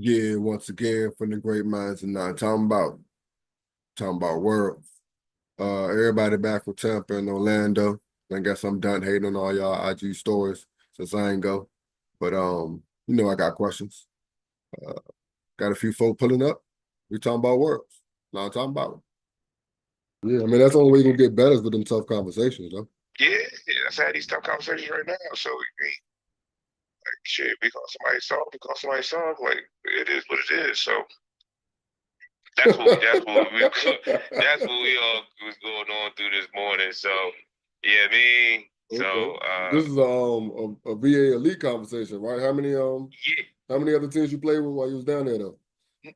Yeah, once again from the great minds and not talking about worlds. Everybody back from Tampa and Orlando. I guess I'm done hating on all y'all IG stories since I ain't go. But I got questions. Uh, got a few folk pulling up. We talking about worlds. Now I'm talking about. Yeah, I mean that's the only way you can get better is with them tough conversations, though. Yeah, yeah, let's have these tough conversations right now. So shit, we call somebody soft. Like it is what it is. So that's what we all was going on through this morning. So yeah, me. So Okay. This is a VA elite conversation, right? yeah, How many other teams you played with while you was down there though?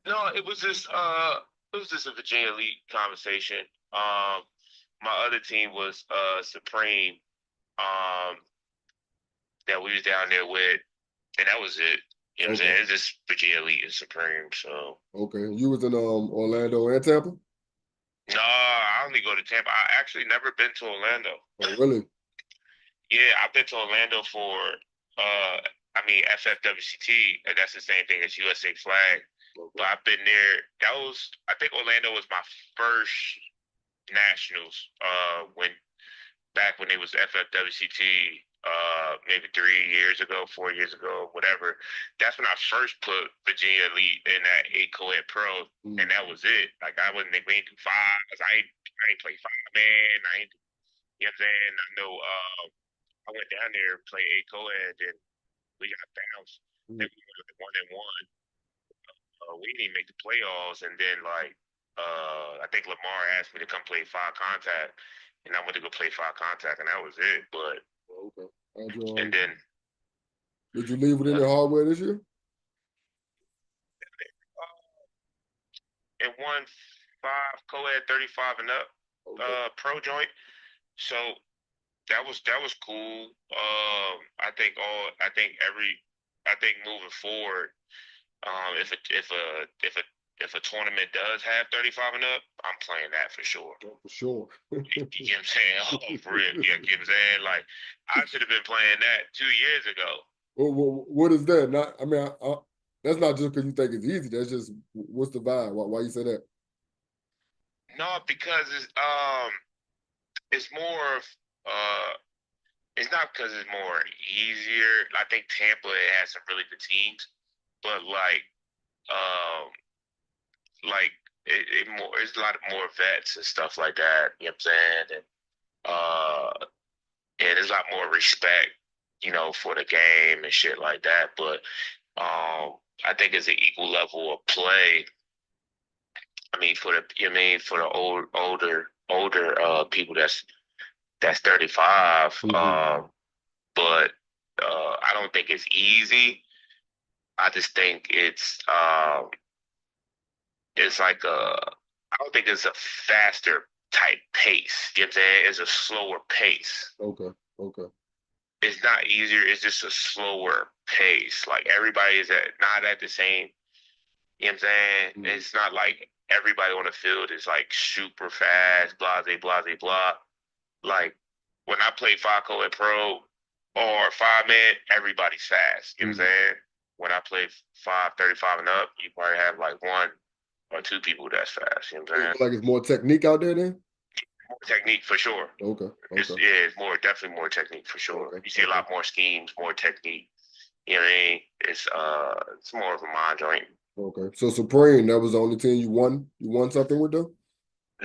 no, it was just a Virginia Elite conversation. Um, my other team was Supreme. Um, that we was down there with, and that was it. You know what I'm Okay. saying? It's just Virginia Elite and Supreme. So Okay. You was in Orlando and Tampa? no, I only go to Tampa. I actually never been to Orlando. Oh, really? Yeah, I've been to Orlando for FFWCT, and that's the same thing as USA Flag. Okay. But I've been there. I think Orlando was my first nationals. When it was FFWCT, maybe 3 years ago, 4 years ago, whatever. That's when I first put Virginia Elite in that eight co-ed pro, and Mm. that was it. Like I wasn't, we ain't do fives. I ain't play five man. I ain't, you know what I'm saying? I know. I went down there and played eight co-ed, and we got bounced. I Mm. think we went like 1-1. We didn't even make the playoffs, and then I think Lamar asked me to come play five contact, and I went to go play five contact, and that was it. But Okay. How'd you, and then did you leave with any uh, hardware this year? and won five co-ed 35 and up Okay. pro joint. So that was cool. I think moving forward, if a tournament does have 35 and up, I'm playing that for sure. Oh, for sure. You know what I'm saying? Oh, for real. Yeah, you know what I'm saying? Like, I should have been playing that 2 years ago. What is that? Not, I mean, that's not just because you think it's easy. That's just what's the vibe? Why you say that? No, because it's more of, uh, it's not because it's more easier. I think Tampa has some really good teams, but um, like it's a lot of more vets and stuff like that. You know what I'm saying? And there's a lot more respect, for the game and shit like that. But I think it's an equal level of play. I mean, for the older people that's 35. Hmm. But I don't think it's easy. I just think it's like I don't think it's a faster type pace. You know what I'm saying? It's a slower pace. Okay. Okay. It's not easier. It's just a slower pace. Like everybody is not at the same. You know what I'm saying? Mm. It's not like everybody on the field is like super fast, blah, blah, blah, blah, blah. Like when I play Faco at pro or five man, everybody's fast. You know what I'm Mm. saying? When I play 535 and up, you probably have like one or two people that's fast. You know what I'm You saying? feel like it's more technique out there then? More technique for sure. Okay. It's Okay. yeah, it's definitely more technique for sure. Okay. You see a Okay. lot more schemes, more technique. You know what I mean? It's more of a mind joint. Okay. So Supreme, that was the only team you won. You won something with them?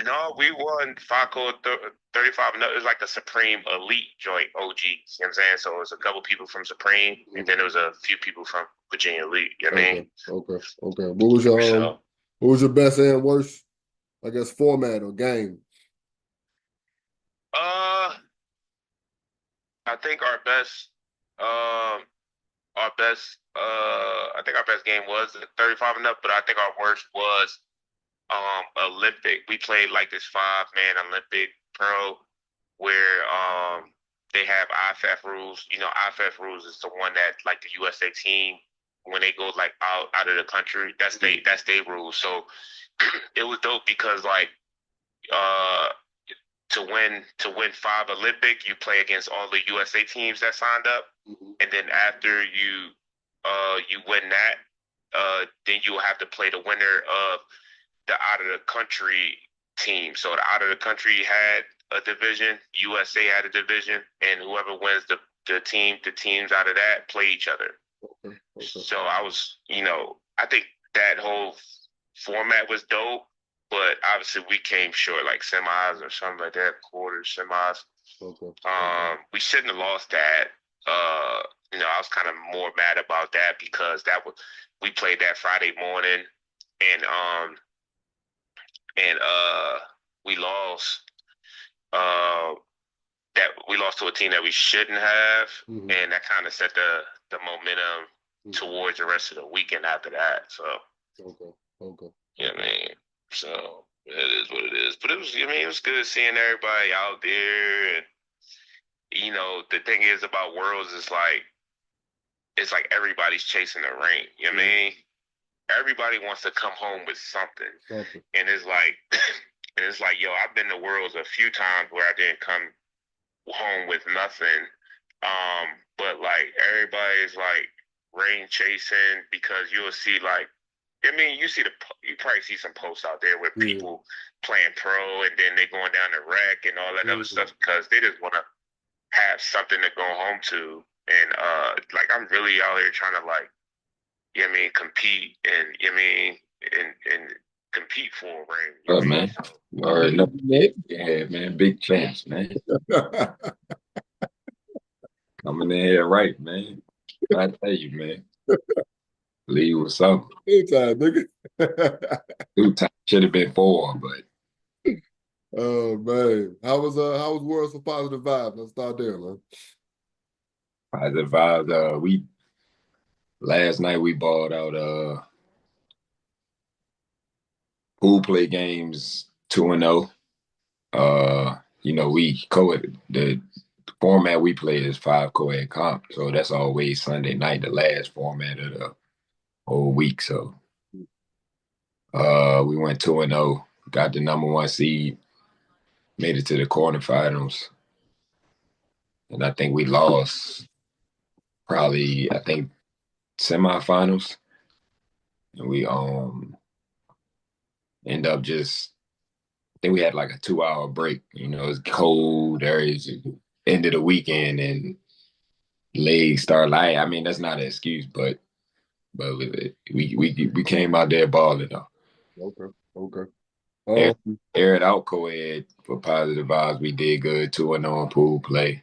No, we won Faco 35 and up. It was like a Supreme Elite joint OG. You know what I'm saying? So it was a couple people from Supreme, and then Mhm. there was a few people from Virginia Elite. You know what I mean? Okay. Okay. Okay. So, what was your best and worst, I guess, format or game? uh, I think um, I think our best game was the 35 and up, but I think our worst was Olympic. We played like this five man Olympic pro where they have IFF rules. You know, IFF rules is the one that like the USA team when they go like out of the country, Mhm. that's their rules. So it was dope because like uh to win five Olympic, you play against all the USA teams that signed up, Mhm. and then after you win that, then then you will have to play the winner of the out of the country team. So the out of the country had a division, USA had a division, and whoever wins the teams out of that play each other. Okay. Okay. So I was, I think that whole format was dope, but obviously we came short, like semis or something like that, quarters, semis. Okay. We shouldn't have lost that. I was kind of more mad about that because we played that Friday morning, and and we lost. Uh, that we lost to a team that we shouldn't have, and that kind of set the momentum towards the rest of the weekend after that. So, Okay. Okay. yeah, man. So it is what it is. But it was good seeing everybody out there, and the thing is about Worlds is it's like everybody's chasing the ring. You know what I mean? Everybody wants to come home with something, and it's like, yo, I've been to Worlds a few times where I didn't come home with nothing. But like everybody's like rain chasing because you'll see you probably see some posts out there with people playing pro and then they going down the rec and all that other stuff because they just want to have something to go home to. And like I'm really out here trying to compete and and compete for a ring. Oh man. All right, no, yeah, man, big chance, man. Coming in here right, man. I tell you, man. Lee was something. 2 time, nigga. 2 times should have been 4, but Oh man. How was Worlds for Positive Vibes? Let's start there, man. positive vibes. We last night we balled out pool play games 2-0. We co-ed the format we play is 5 co-ed comp, so that's always Sunday night, the last format of the whole week. So we went 2-0, got the #1 seed, made it to the quarterfinals, and I think we lost probably semifinals, and we end up just I think we had like a 2-hour break. It's cold. There is end of the weekend and legs start light. I mean, that's not an excuse, but we came out there balling though. Okay. Okay. Air it out co-ed for positive vibes. We did good 2-0 in pool play.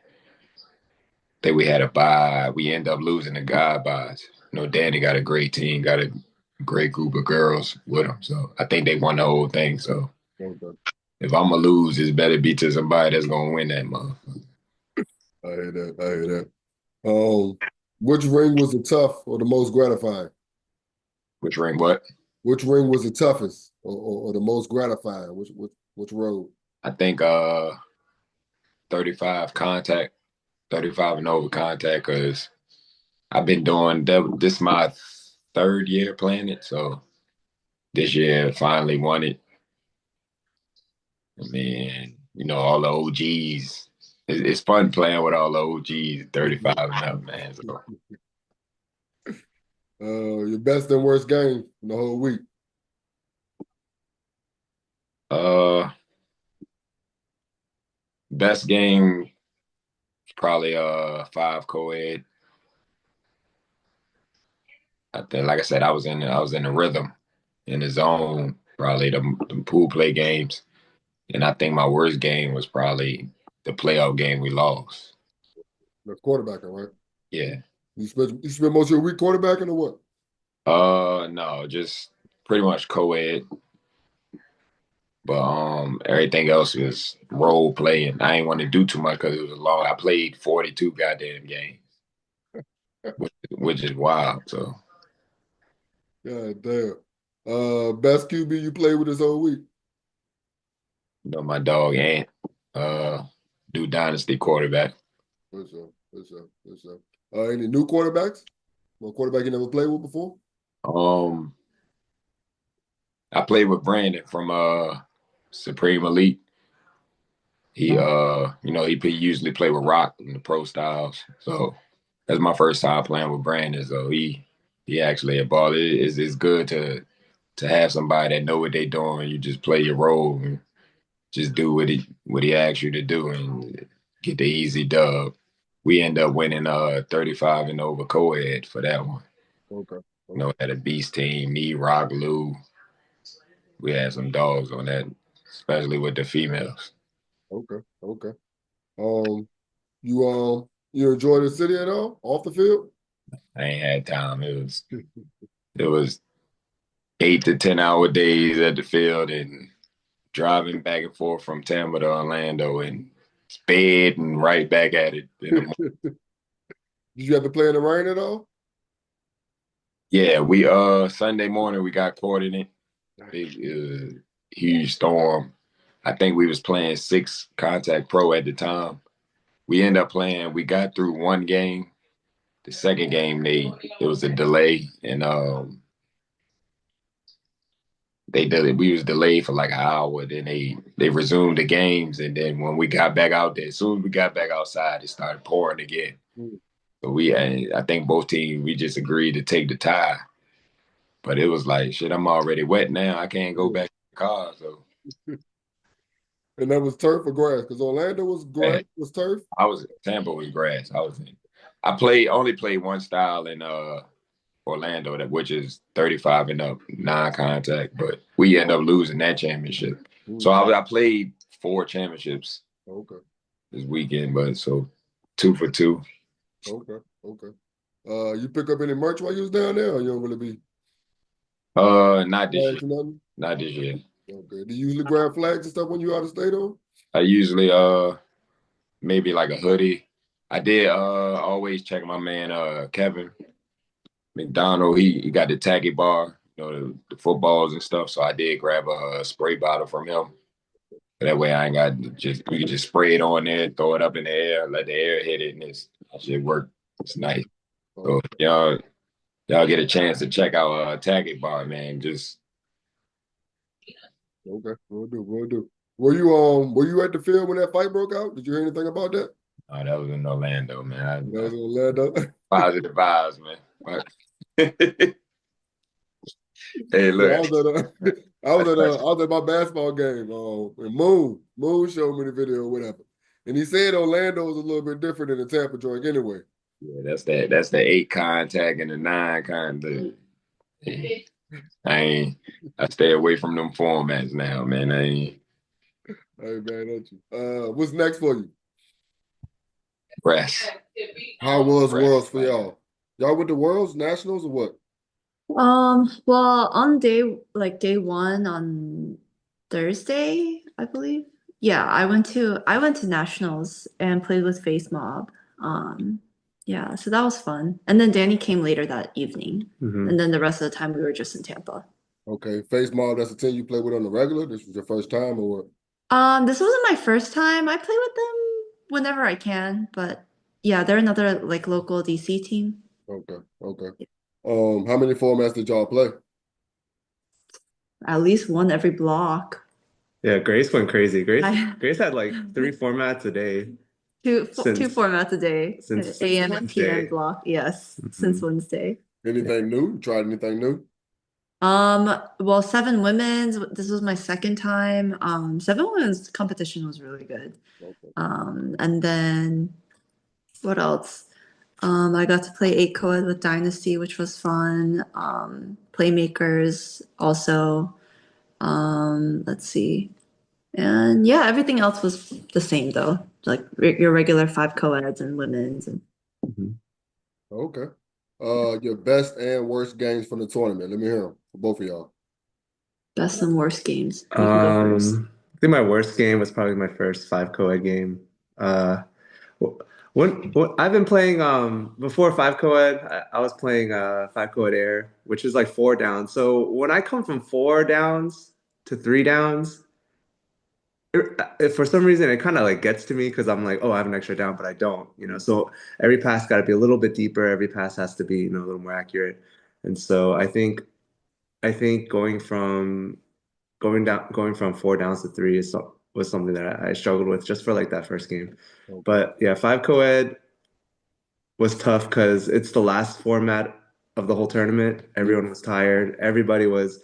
Think we had a bye. We end up losing the guy buys. Danny got a great team, got a great group of girls with him. So I think they won the whole thing. So if I'm gonna lose, it's better be to somebody that's gonna win that motherfucker. I hear that. Which ring was the tough or the most gratifying? Which ring? What? Which ring was the toughest or the most gratifying? Which road? I think 35 contact, 35 and over contact, because I've been doing this my 3rd year playing it, so this year finally won it. I mean, all the OGs. It's fun playing with all the OGs, 35 and up, man. So. Your best and worst game in the whole week? Best game probably 5 co-ed. I think, like I said, I was in the rhythm, in the zone. Probably the pool play games, and I think my worst game was probably the playoff game we lost. The quarterbacking, right? Yeah. You spent most of your week quarterbacking or what? No, just pretty much co-ed. But everything else is role playing. I ain't want to do too much because it was long. I played 42 goddamn games, which is wild. So. God damn. Best QB you played with this whole week? My dog Ant, do dynasty quarterback. For sure. Any new quarterbacks? Or quarterback you never played with before? I played with Brandon from Supreme Elite. He he usually play with Rock in the pro styles. So that's my first time playing with Brandon. So he he actually a baller. It's good to have somebody that know what they doing. You just play your role and just do what he asks you to do and get the easy dub. We end up winning 35 and over co-ed for that one. Okay. Had a beast team, me, Rock, Lou. We had some dogs on that, especially with the females. Okay. Okay. You enjoy the city at all off the field? I ain't had time. It was 8 to 10 hour days at the field and driving back and forth from Tampa to Orlando and sped and right back at it in the morning. Did you have to play in the rain at all? Yeah, we Sunday morning we got caught in it. Big huge storm. I think we was playing six contact pro at the time. We ended up playing. We got through one game. The second game, it was a delay, and they did it. We was delayed for like an hour. Then they resumed the games, and then when we got back out there, as soon as we got back outside, it started pouring again. Mm. So I think both teams we just agreed to take the tie, but it was like shit. I'm already wet now. I can't go back to the car. So And that was turf or grass? Because Orlando was yeah, grass, was turf. Tampa was grass. I only played one style in Orlando, which is 35 and up, non-contact, but we end up losing that championship. So Mm. I played 4 championships Okay. this weekend, but so 2 for 2. Okay. Okay. You pick up any merch while you was down there, or you don't really be Not this year. flags or nothing? Not this year. Okay. Do you usually grab flags and stuff when you out of state on? I usually maybe like a hoodie. I did always check my man Kevin McDonald. He got the tacky bar, the footballs and stuff. So I did grab a spray bottle from him. That way I ain't got we can just spray it on there, throw it up in the air, let the air hit it, and that shit work. It's nice. So Okay. y'all get a chance to check out Taggart Bar, man. Just Okay. We'll do. We'll do. Were you at the field when that fight broke out? Did you hear anything about that? that was in Orlando, man. That was in Orlando. Positive vibes, man. But hey, Yeah, I look, was at I was at my basketball game. And Moon showed me the video or whatever, and he said Orlando was a little bit different than the Tampa joint anyway. yeah, that's the 8 contact and the 9 contact. I stay away from them formats now, man. I ain't Hey man, don't you? What's next for you? rest. How was Rest. Worlds for y'all? Y'all went to Worlds Nationals or what? Well, on day one on Thursday, I believe. Yeah, I went to nationals and played with Face Mob. Yeah, so that was fun. And then Danny came later that evening. And then the rest of the time we were just in Tampa. Okay, Face Mob, that's the team you played with on the regular. This was your first time or what? This wasn't my first time. I play with them whenever I can, but yeah, they're another like local DC team. Okay, okay. How many formats did y'all play? At least one every block. Yeah, Grace went crazy. I- Grace had like 3 formats a day Two Since- formats a day, since AM and PM Wednesday. block. Yes, since Wednesday. Anything new? You tried anything new? Well, seven women's. This was my second time. Seven women's competition was really good. Okay. And then what else? I got to play 8 co-ed with Dynasty, which was fun. Playmakers also. Let's see. And yeah, everything else was the same though. Like your regular 5 co-eds and women's and Okay. Your best and worst games from the tournament. Let me hear them for both of y'all. best and worst games. You can go first. I think my worst game was probably my first 5 co-ed game. When I've been playing before 5 co-ed, I was playing 5 co-ed air, which is like 4 downs. So when I come from 4 downs to 3 downs, for some reason it kind of like gets to me because I'm like, oh, I have an extra down, but I don't, So every pass got to be a little bit deeper. Every pass has to be, a little more accurate. And so I think going from 4 downs to 3 was something that I struggled with just for like that first game. Okay. But yeah, 5 co-ed was tough because it's the last format of the whole tournament. Everyone was tired. Everybody was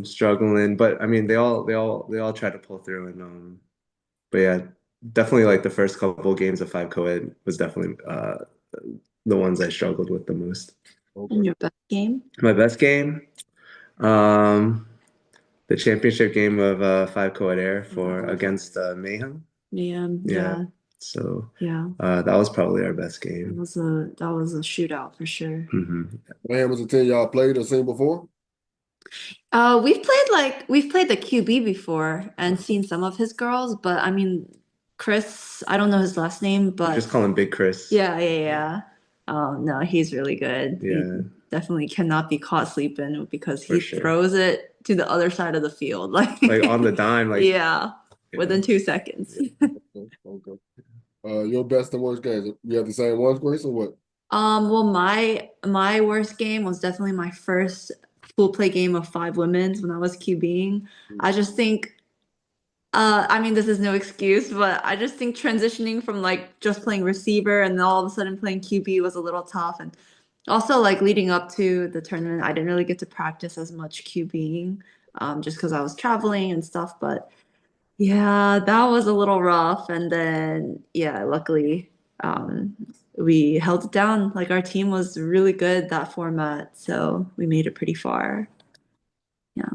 struggling, but I mean, they all tried to pull through, and but yeah, definitely like the first couple games of five co-ed was definitely the ones I struggled with the most. In Okay. your best game? My best game, um, the championship game of five co-ed air for against Mayhem. Yeah, Yeah, yeah, so yeah. that was probably our best That game. was a shootout for sure. Man, was a team y'all played or seen before? We've played the QB before and seen some of his girls, but I mean Chris, I don't know his last name, but Just call him Big Chris. yeah. No, he's really good. He Yeah, definitely cannot be caught sleeping because for he sure. throws it to the other side of the field. Like On the dime, like yeah, within 2 seconds. Okay. Okay. Your best and worst games. You have the same ones, Grace, or what? Well, my worst game was definitely my first full play game of five women's when I was QBing. I just think, I mean, this is no excuse, but I just think transitioning from like just playing receiver and then all of a sudden playing QB was a little tough. And also like leading up to the tournament, I didn't really get to practice as much QBing, just because I was traveling and stuff. But yeah, that was a little rough. And then, yeah, luckily, we held it down. Like our team was really good that format, so we made it pretty far. Yeah.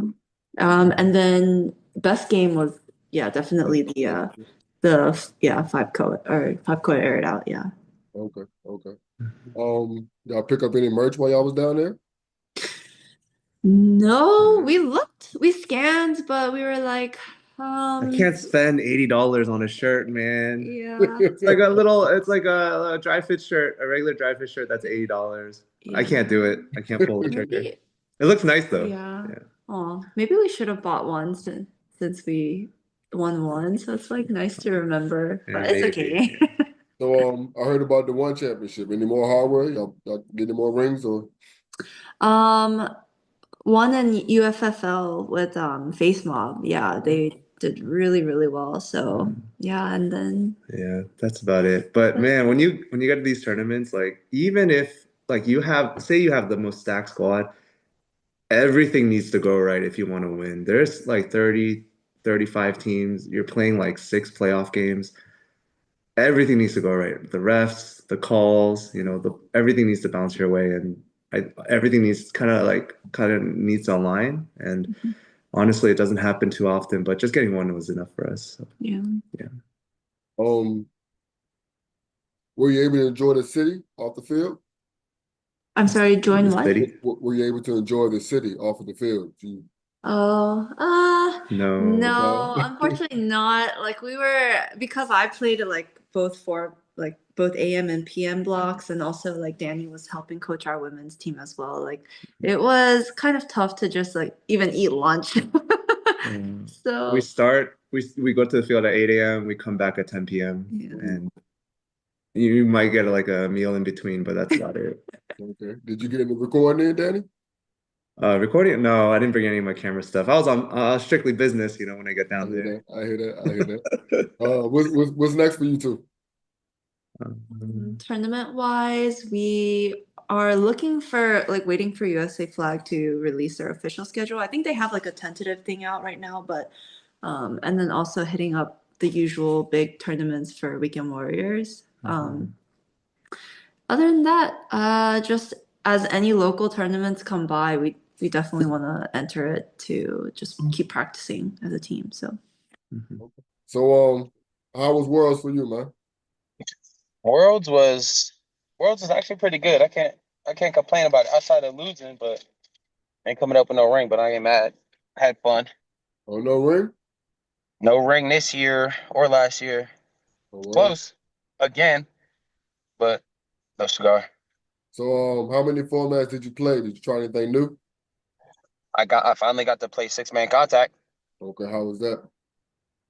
And then best game was, yeah, definitely five co air it out. Yeah. Okay. Okay. Y'all pick up any merch while y'all was down there? No, we scanned, but we were like, I can't spend $80 on a shirt, man. yeah, It's like a dry fit shirt, a regular dry fit shirt that's $80. I yeah. can't do it. I can't pull the trigger. Maybe, It looks nice though. yeah. Yeah. Oh, maybe we should have bought one since we won one. So it's like nice to remember, Yeah, but it's maybe. okay. So I heard about the one championship. Any more hardware? Y'all get any more rings or Um, One in UFFL with Face Mob. Yeah, they did really, really well. So yeah, and then Yeah, that's about it. But man, when you get to these tournaments, like even if like you have say you have the most stacked squad, everything needs to go right if you want to win. There's like 30, 35 teams. You're playing like six playoff games. Everything needs to go right. The refs, the calls, everything needs to bounce your way, and everything needs kind of needs to align. And honestly, it doesn't happen too often, but just getting one was enough for us. So, yeah. yeah. um were you able to enjoy the city off the field? I'm sorry, join The what? city? Were you able to enjoy the city off of the field? Oh, No. no, No. unfortunately not. Like we were because I played at like both AM and PM blocks, and also like Danny was helping coach our women's team as well. Like it was kind of tough to just like even eat lunch. We So start we go to the field at 8 a.m. We come back at 10 p.m. yeah. and you might get like a meal in between, but that's about it. Okay. Did you get any recording in, Danny? Recording? No, I didn't bring any of my camera stuff. I was on strictly business, when I get I down hear there. that. I hear that. I hear that. What's next for you two? Tournament wise, we are looking for like waiting for USA Flag to release their official schedule. I think they have like a tentative thing out right now, but and then also hitting up the usual big tournaments for Weekend Warriors. Other than that, just as any local tournaments come by, we definitely want to enter it to just keep practicing as a team. So So how was Worlds for you, man? Worlds was Worlds was actually pretty good. I can't complain about it outside of losing, but ain't coming up with no ring. But I ain't mad. Had fun. Oh, no ring? No ring this year or last year. Oh, well. Close again, but no cigar. So how many formats did you play? Did you try anything new? I finally got to play 6-man contact. Okay, how was that?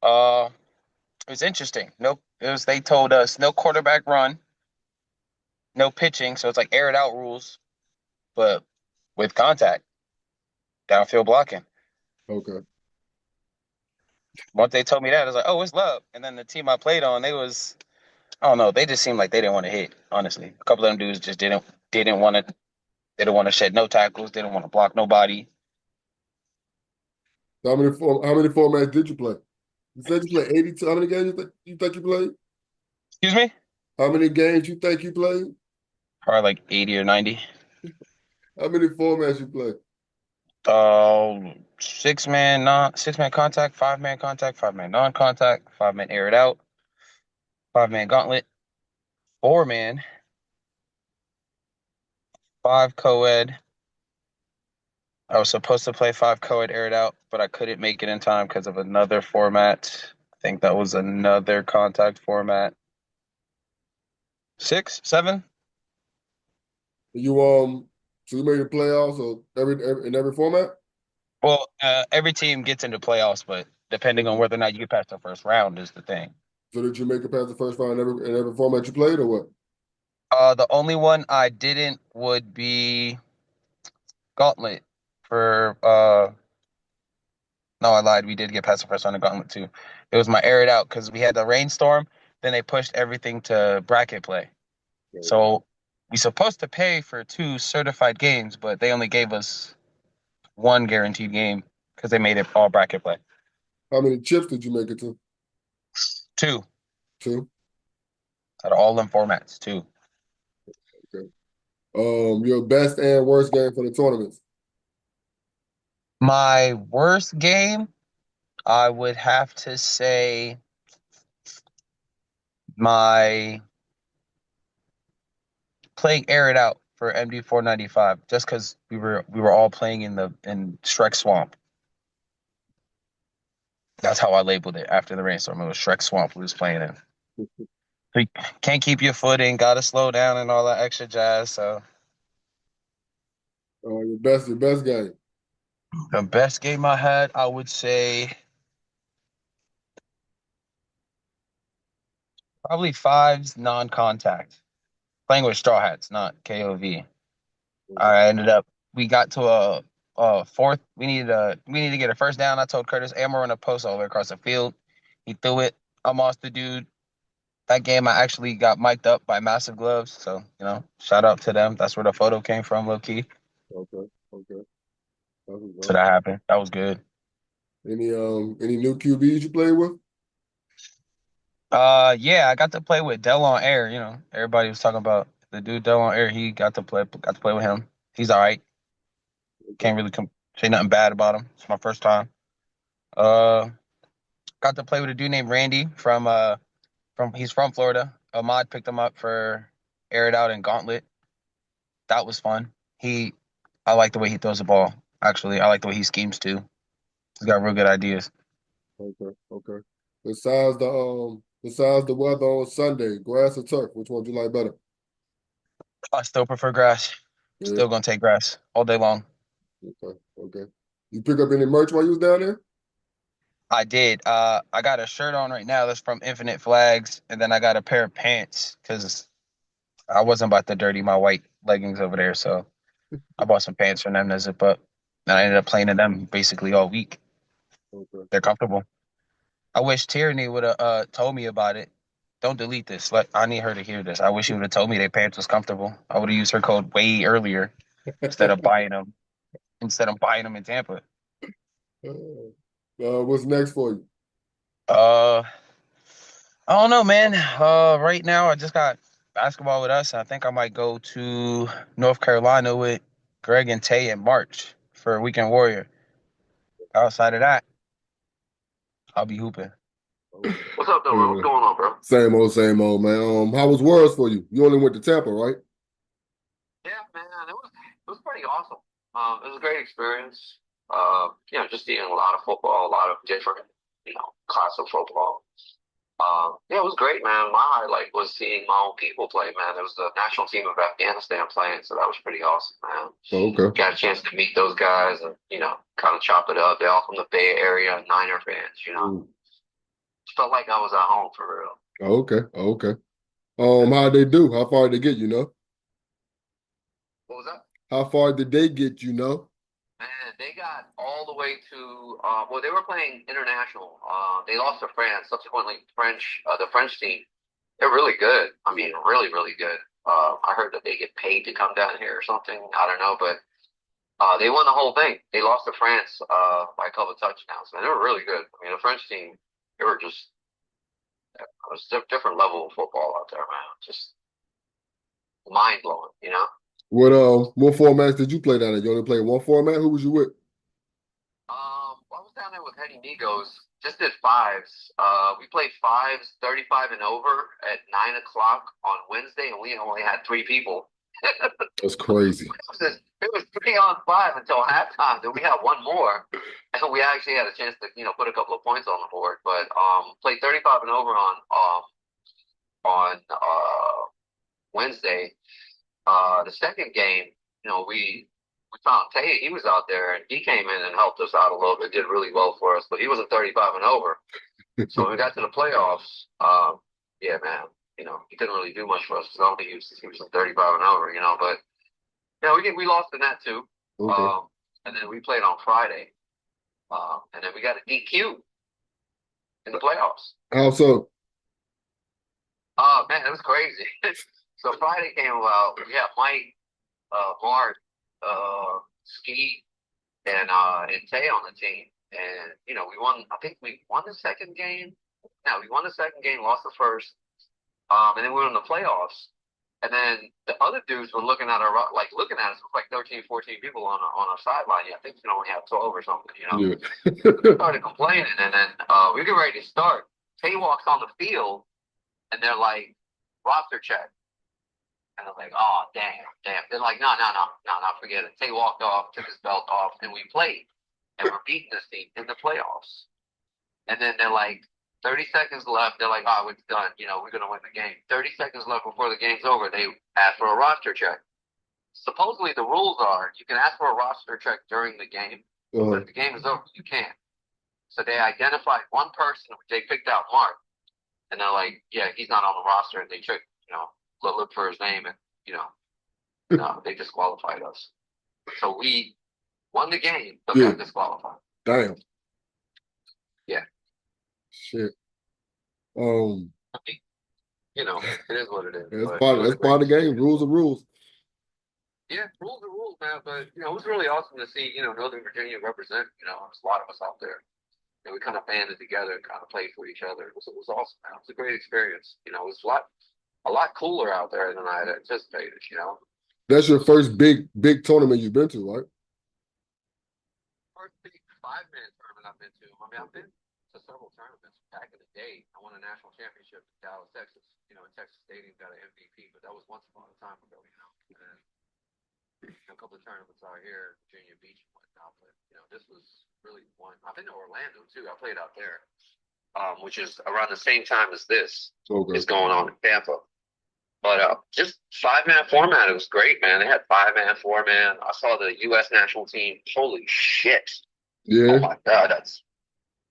Uh, it was interesting. They told us no quarterback run, no pitching, so it's like air it out rules, but with contact, downfield blocking. Okay. Once they told me that, I was like, oh, it's love. And then the team I played on, I don't know, they just seemed like they didn't want to hit. Honestly, a couple of them dudes just didn't want to They don't want to shed no tackles. They don't want to block nobody. So how many formats did you play? You said you played 82. How many games you think you played? Excuse me? How many games you think you played? Probably like 80 or 90. How many formats you play? 6-man contact, 5-man contact, 5-man non-contact, 5-man air it out, 5-man gauntlet, 4-man, 5 co-ed. I was supposed to play 5 co-ed air it out, but I couldn't make it in time because of another format. I think that was another contact format. 6, 7. You so you made the playoffs or in every format? Well, every team gets into playoffs, but depending on whether or not you get past the first round is the thing. So did you make it past the first round in every format you played or what? The only one I didn't would be Gauntlet for no, I lied. We did get past the first round of Gauntlet too. It was my air it out because we had the rainstorm. Then they pushed everything to bracket play. So we supposed to pay for 2 certified games, but they only gave us 1 guaranteed game because they made it all bracket play. How many chips did you make it to? 2 Two. out of all them formats. 2. Okay. Your best and worst game for the tournaments. My worst game, I would have to say my playing air it out for MD 495 just because we were all playing in Shrek Swamp. That's how I labeled it after the rainstorm. It was Shrek Swamp we was playing in. So you can't keep your footing, gotta slow down and all that extra jazz. So Your best game. the best game I had, I would say probably fives non-contact. Playing with Straw Hats, not KOV. I ended up we got to a fourth. We needed to get a first down. I told Curtis, "Hey, I'm running a post all the way across the field." He threw it. I lost the dude. That game, I actually got mic'd up by Massive Gloves. So shout out to them. That's where the photo came from, low key. Okay. Okay. That was So well. that happened. That was good. Any new QBs you played with? Yeah, I got to play with Del on Air. Everybody was talking about the dude Del on Air. He got to play with him. He's all right. Can't really say nothing bad about him. It's my first time. Uh, got to play with a dude named Randy from he's from Florida. Ahmad picked him up for Air It Out and Gauntlet. That was fun. I like the way he throws the ball. Actually, I like the way he schemes too. He's got real good ideas. Okay. Okay. Besides the weather on Sunday, grass or turf, which one do you like better? I still prefer grass. Yeah. Still gonna take grass all day long. Okay. Okay. You pick up any merch while you was down there? I did. I got a shirt on right now that's from Infinite Flags, and then I got a pair of pants because I wasn't about to dirty my white leggings over there. So I bought some pants from them to zip up, and I ended up playing in them basically all week. Okay. They're comfortable. I wish Tierney would have told me about it. Don't delete this. I need her to hear this. I wish she would have told me their pants was comfortable. I would have used her code way earlier instead of buying them. Instead of buying them in Tampa. What's next for you? Uh, I don't know, man. Right now I just got basketball with us. I think I might go to North Carolina with Greg and Tay in March for Weekend Warrior. Outside of that, I'll be hooping. What's up, though, bro? What's going on, bro? Same old, man. How was Worlds for you? You only went to Tampa, right? Yeah, man, it was pretty awesome. It was a great experience. Just seeing a lot of football, a lot of different, class of football. Yeah, it was great, man. My highlight was seeing my own people play, man. There was the national team of Afghanistan playing, so that was pretty awesome, man. Oh, okay. Got a chance to meet those guys and, kind of chop it up. They're all from the Bay Area, Niner fans. Felt like I was at home for real. Oh, okay. Oh, okay. How'd they do? How far did they get, you know? What was that? How far did they get, you know? Man, they got all the way to well, they were playing international. They lost to France. Subsequently, the French team, they're really good. I mean, really, really good. I heard that they get paid to come down here or something. I don't know, but they won the whole thing. They lost to France by a couple of touchdowns, man. They were really good. I mean, the French team, they were just it was a different level of football out there, man. Just mind blowing, you know. What formats did you play down there? You only played one format? Who was you with? I was down there with Henny Migos. Just did fives. We played fives, 35 and over at 9 o'clock on Wednesday, and we only had 3 people. That's crazy. It was 3-on-5 until halftime. Then we had one more, and we actually had a chance to, put a couple of points on the board. But played 35 and over on Wednesday. The second game, we found Tay. He was out there, and he came in and helped us out a little bit. Did really well for us, but he wasn't 35 and over. So when we got to the playoffs, yeah, man, he couldn't really do much for us because I don't think he was 35 and over, But yeah, we lost in that too. Okay. And then we played on Friday, and then we got a DQ in the playoffs. How so? Man, it was crazy. So Friday came about. We had Mike, Mark, Ski, and Tay on the team, and we won. I think we won the second game. No, we won the second game, lost the first, and then we were in the playoffs. And then the other dudes were looking at us with like 13, 14 people on our sideline. Yeah, I think we only have 12 or something. Yeah. Started complaining, and then we get ready to start. Tay walks on the field, and they're like, roster check. And I'm like, oh, damn. They're like, no, forget it. Tay walked off, took his belt off, and we played. And we're beating this team in the playoffs. And then they're like, 30 seconds left. They're like, oh, it's done. We're going to win the game. 30 seconds left before the game's over. They ask for a roster check. Supposedly, the rules are you can ask for a roster check during the game, but if the game is over, you can't. So they identified one person. They picked out Mark. And they're like, yeah, he's not on the roster. And they took, look for his name, and no, they disqualified us. So we won the game, but got disqualified. Damn. Yeah. Shit. I mean, it is what it is. That's part of the game. Rules are rules. Yeah, rules are rules, man. But it was really awesome to see Northern Virginia represent. There's a lot of us out there. And we kind of banded together and kind of played for each other. It was awesome, man. It was a great experience. It was a lot cooler out there than I had anticipated, That's your first big tournament you've been to, right? First big 5-man tournament I've been to. I mean, I've been to several tournaments back in the day. I won a national championship in Dallas, Texas. In Texas Stadium, got an MVP, but that was once upon a time ago, And a couple of tournaments out here, Virginia Beach and whatnot. But, this was really one. I've been to Orlando, too. I played out there, which is around the same time as this is going on in Tampa. But just 5-man format, it was great, man. They had 5-man, 4-man. I saw the U.S. national team. Holy shit. Yeah. Oh, my God. That's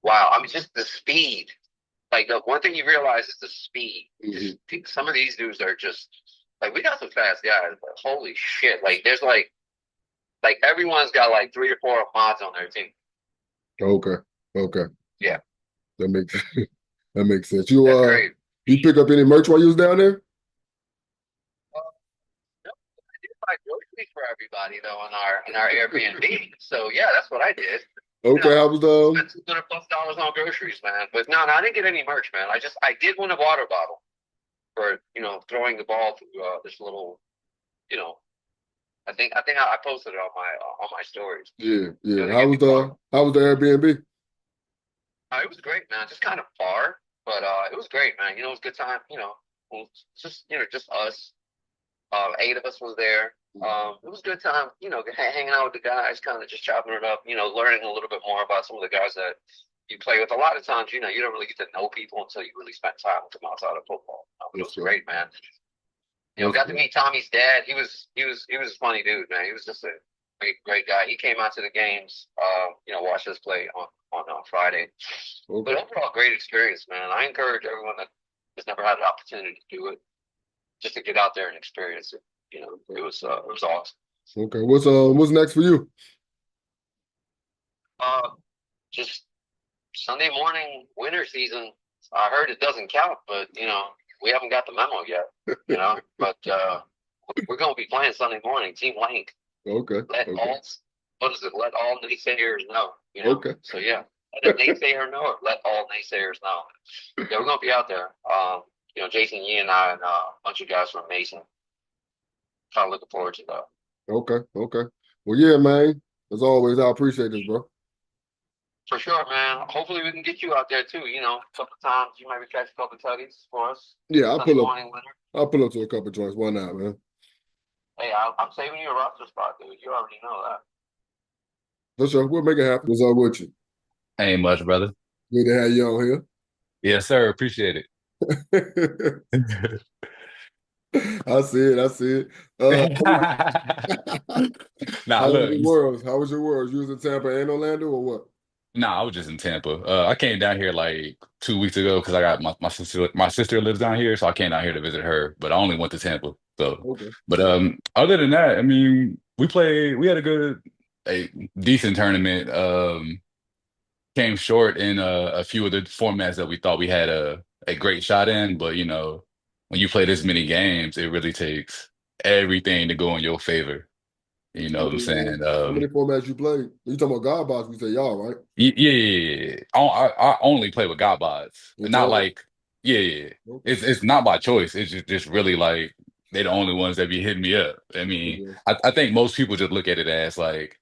wow. I mean, just the speed. Like, the one thing you realize is the speed. Mm-hmm. Some of these dudes are just, like, we got some fast guys, but holy shit. Like, there's, like everyone's got, like, 3 or 4 mods on their team. Okay. Yeah. That makes sense. You great. You pick up any merch while you was down there? No, I did buy groceries for everybody though in our Airbnb. So yeah, that's what I did. Okay, how was spent $200+ on groceries, man. But no, I didn't get any merch, man. I did win a water bottle for throwing the ball through this little, I think I posted it on my stories. Yeah. How was the Airbnb? It was great, man. Just kind of far, but it was great, man. It was a good time. Just just us. 8 of us was there. It was a good time. Hanging out with the guys, kind of just chopping it up. Learning a little bit more about some of the guys that you play with. A lot of times, you don't really get to know people until you really spend time with them outside of football. It was great, man. Got to meet Tommy's dad. He was a funny dude, man. He was just a great guy. He came out to the games, watched us play on Friday. Okay. But overall, great experience, man. I encourage everyone that has never had an opportunity to do it, just to get out there and experience it. It was awesome. Okay, what's next for you? Just Sunday morning winter season. I heard it doesn't count, but we haven't got the memo yet, you know. But we're going to be playing Sunday morning. Team Link. Okay. Let Okay. all what is it? Let all naysayers know. You know. Okay. So yeah, let a naysayer know, or let all naysayers know. Yeah, we're going to be out there. You know, Jason Yee and I and a bunch of guys from Mason. Kind of looking forward to that. Okay. Okay. Well, yeah, man. As always, I appreciate this, bro. For sure, man. Hopefully we can get you out there too. You know, a couple of times you maybe catch a couple of tuggies for us. Yeah, Sunday morning winter. I'll pull up to a couple joints. Why not, man? Hey, I'm saving you a roster spot, dude. You already know that. For sure. We'll make it happen. What's up with you? Ain't much, brother. Good to have you on here. Yes, sir. Appreciate it. I see it. I see it. Nah, How was look. your worlds? How was your worlds? You was in Tampa and Orlando or what? Nah, I was just in Tampa. I came down here like 2 weeks ago because I got my sister. My sister lives down here, so I came down here to visit her. But I only went to Tampa. So, Okay. but other than that, I mean, we played. We had a decent tournament. Came short in a few of the formats that we thought we had a great shot in. But you know, when you play this many games, it really takes everything to go in your favor. You know How what I'm many, saying? how many formats you played? You talking about God box? We say y'all, right? Yeah. I only play with God bots. In Not total? like, yeah. Okay. It's not by choice. It's just really like they're the only ones that be hitting me up. I mean, Okay. I think most people just look at it as like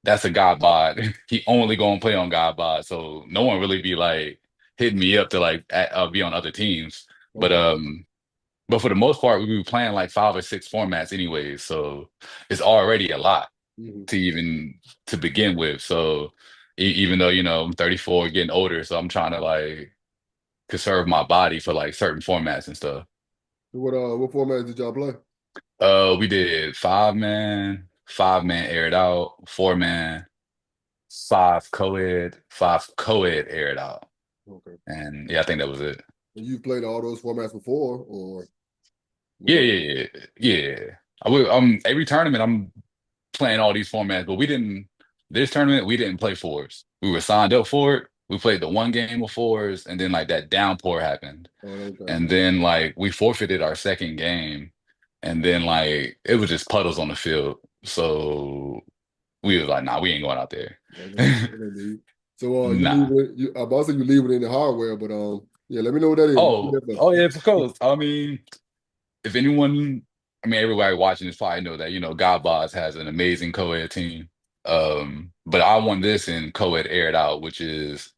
that's a God bot. He only gonna play on God bot. So no one really be like hitting me up to like be on other teams. But Okay. but for the most part, we be playing like 5 or 6 formats anyways. So it's already a lot Mm-hmm. to even to begin with. So even though, you know, I'm 34, getting older, so I'm trying to like conserve my body for like certain formats and stuff. What formats did y'all play? We did 5 man aired out, 4 man, 5 co-ed aired out. Okay. And yeah, I think that was it. And you've played all those formats before, or was Yeah, that? yeah, yeah, yeah. Every tournament I'm playing all these formats, but we didn't this tournament we didn't play fours. We were signed up for it. We played the one game of fours, and then like that downpour happened. Oh, okay. And then like we forfeited our second game, and then like it was just puddles on the field. So we was like, nah, we ain't going out there. Okay. Okay. So you leave Nah. it. You, I about to say you leave it in the hardware, but yeah. Let me know what that is. What Oh, that for? oh yeah, of course. I mean, if anyone, I mean, everybody watching this probably know that, you know, God Boss has an amazing co-ed team. But I won this in co-ed aired out, which is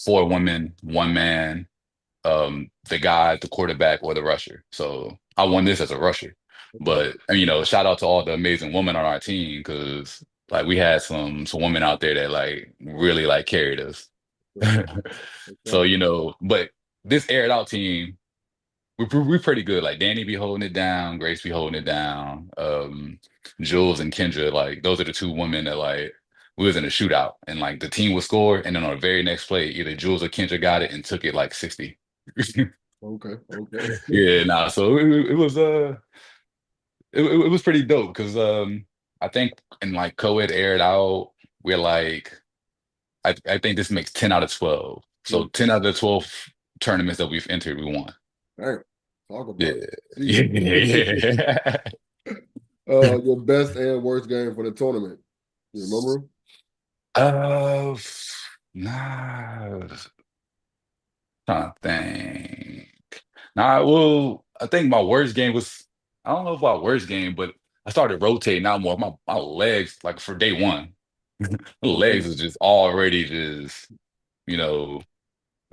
4 women, 1 man, the guy, the quarterback, or the rusher. So I won this as a rusher. Okay. But you know, shout out to all the amazing women on our team because like we had some women out there that like really like carried us. Okay. So, Okay. you know, but this aired out team we're pretty good. Like Danny be holding it down, Grace be holding it down. Jules and Kendra, like those are the 2 women that like we was in a shootout and like the team would score, and then on the very next play, either Jules or Kendra got it and took it like 60. Okay. Okay. Yeah, nah. So it was it was pretty dope because I think in like co-ed aired out, we're like I think this makes 10 out of 12. So 10 out of the 12 tournaments that we've entered, we won. Damn. Talk Yeah, about it. yeah, Jeez. yeah. Your best and worst game for the tournament. You remember? Uh, nah, trying to think. Nah, well, I think my worst game was, I don't know if my worst game, but I started rotating out more. My legs, like for day one, my Oh, legs was just already just, you know,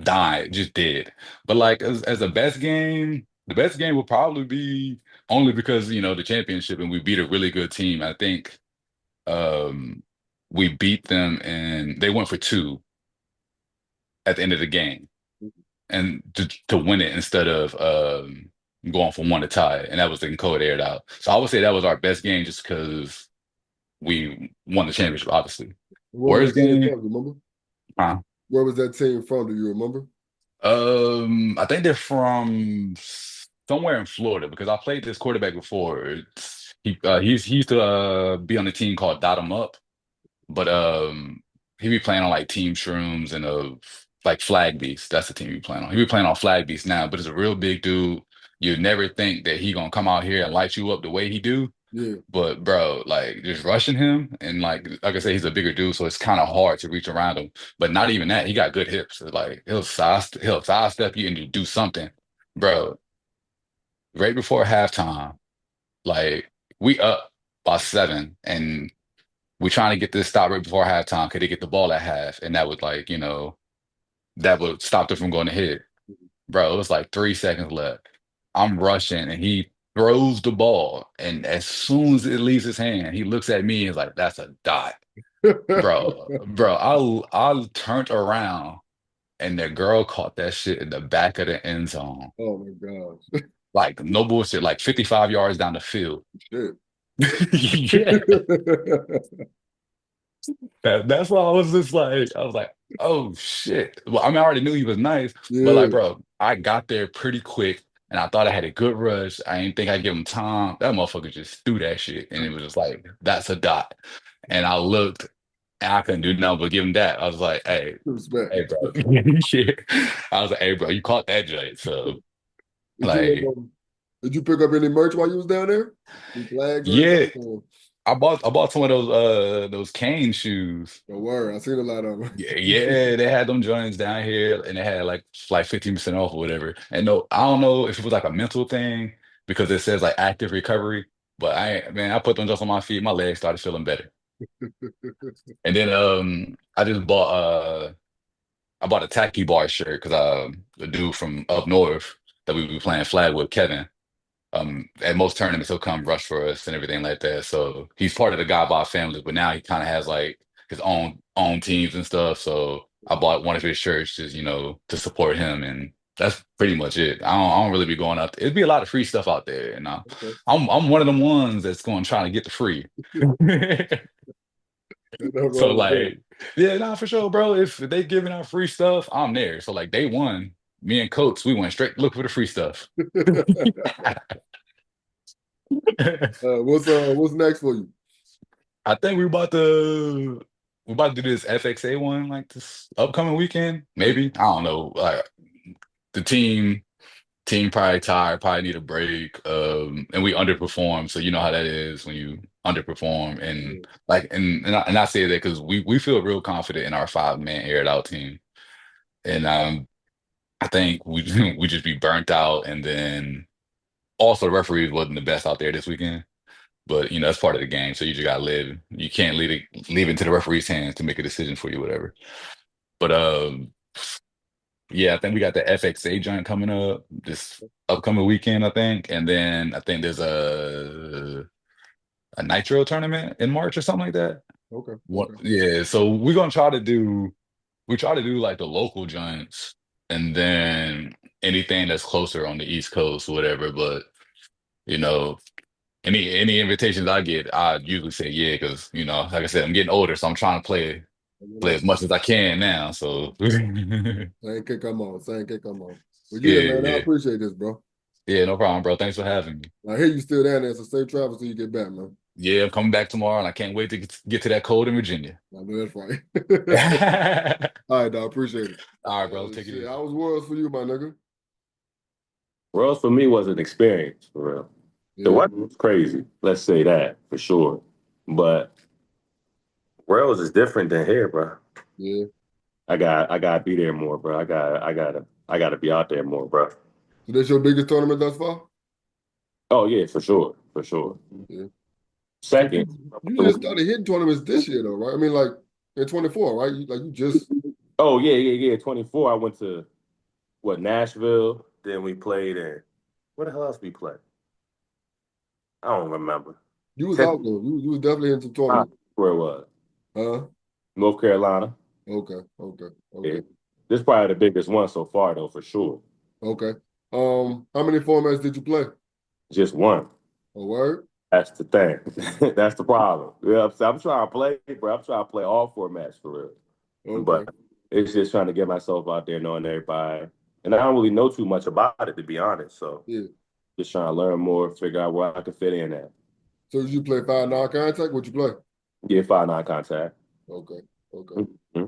died, just dead. But like as a best game, the best game would probably be only because, you know, the championship and we beat a really good team. I think um we beat them and they went for 2 at the end of the game and to win it instead of going for 1 to tie it. And that was the code aired out. So I would say that was our best game just because we won the championship, obviously. where was Worst that team game, from? You remember? huh? Where was that team from? Do you remember? I think they're from somewhere in Florida because I played this quarterback before. He used to be on a team called Dot 'em Up, but he be playing on like Team Shrooms and like Flag Beast. That's the team he be playing on. He be playing on Flag Beast now, but it's a real big dude. you'd never think that he gonna come out here and light you up the way he do. Yeah. But bro, like just rushing him and like I said, he's a bigger dude, so it's kind of hard to reach around him. But not even that, he got good hips. Like he'll sidestep you and you do something, bro. Right before halftime, like we up by 7, and we trying to get this stop right before halftime. Could they get the ball at half? And that would that would stop them from going to hit. Bro, it was like 3 seconds left. I'm rushing and he throws the ball. And as soon as it leaves his hand, he looks at me and is like, that's a dot. I turned around and the girl caught that shit in the back of the end zone. Oh my gosh. Like no bullshit, like 55 yards down the field. Shit. Yeah. That's why I was like, oh shit. Well, I mean, I already knew he was nice, but Yeah. like, bro, I got there pretty quick and I thought I had a good rush. I didn't think I'd give him time. That motherfucker just threw that shit. And it was just like, that's a dot. And I looked and I couldn't do nothing but give him that. I was like, Respect. hey, bro. Shit. I was like, hey, bro, you caught that joint. So, Did you like, did you pick up any merch while you was down there? Any flags or yeah, anything? Or, I bought some of those cane shoes. no word. I seen a lot of them. Yeah, yeah, they had them joints down here and they had like 15% off or whatever. And no, I don't know if it was like a mental thing because it says like active recovery, but I put them just on my feet, my legs started feeling better. And then I bought a tacky bar shirt because the dude from up north that we be playing flag with, Kevin, at most tournaments he'll come rush for us and everything like that. So he's part of the God Bod family, but now he kind of has like his own teams and stuff. So I bought one of his shirts just to support him, and that's pretty much it. I don't really be going out there. It'd be a lot of free stuff out there, and Okay. I'm one of them ones that's going trying to get the free. Ain't nothing So wrong with that. like, yeah, nah, for sure, bro. If they giving out free stuff, I'm there. So like day one, me and Coates, we went straight look for the free stuff. What's next for you? I think we about to do this FXA one like this upcoming weekend. Maybe. I don't know. Like the team probably tired, probably need a break. And we underperform. So you know how that is when you underperform. Yeah. And like and I say that because we feel real confident in our 5-man aired out team. And I think we we just be burnt out, and then also the referees wasn't the best out there this weekend. But that's part of the game. So you just gotta live. You can't leave it to the referee's hands to make a decision for you, whatever. But yeah, I think we got the FXA joint coming up this upcoming weekend, I think. And then I think there's a Nitro tournament in March or something like that. Okay. What Okay. yeah, so we try to do like the local joints and then anything that's closer on the East Coast, whatever. But you know, any invitations I get, I usually say yeah, because like I said, I'm getting older, so I'm trying to play as much as I can now. So yeah, Same can come on. Same can come on. But yeah, man, I yeah, appreciate this, bro. yeah, no problem, bro. Thanks for having me. I hear you still down there, so safe travels till you get back, man. Yeah, I'm coming back tomorrow, and I can't wait to get to that cold in Virginia. I know that's right. All All right, dog. Appreciate it. right, bro. Take it Shit, easy. how was Worlds for you, my nigga? Worlds for me was an experience for real. The Yeah, weather was crazy. Let's say that for sure. But Worlds is different than here, bro. yeah. I gotta be there more, bro. I gotta be out there more, bro. So that's your biggest tournament thus far? Oh yeah, for sure, for sure. Yeah. So Second, you just started hitting tournaments this year, though, right? I mean, like in 24, right? You just oh yeah. 24. I went to Nashville. Then we played in where the hell else we played? I don't remember. you was Texas, out though. You was definitely into tournaments. where it was Huh? North Carolina. Okay, okay, Yeah. okay, This is probably the biggest one so far, though, for sure. okay. How many formats did you play? Just one. A word? That's the thing. That's the problem. Yeah, I'm trying to play, bro. I'm trying to play all formats for real. Okay. But it's just trying to get myself out there, knowing everybody. And I don't really know too much about it, to be honest. So Yeah. just trying to learn more, figure out where I can fit in at. So did you play 5 non-contact? What you play? Yeah, 5-9 contact. Okay, okay. Mm-hmm.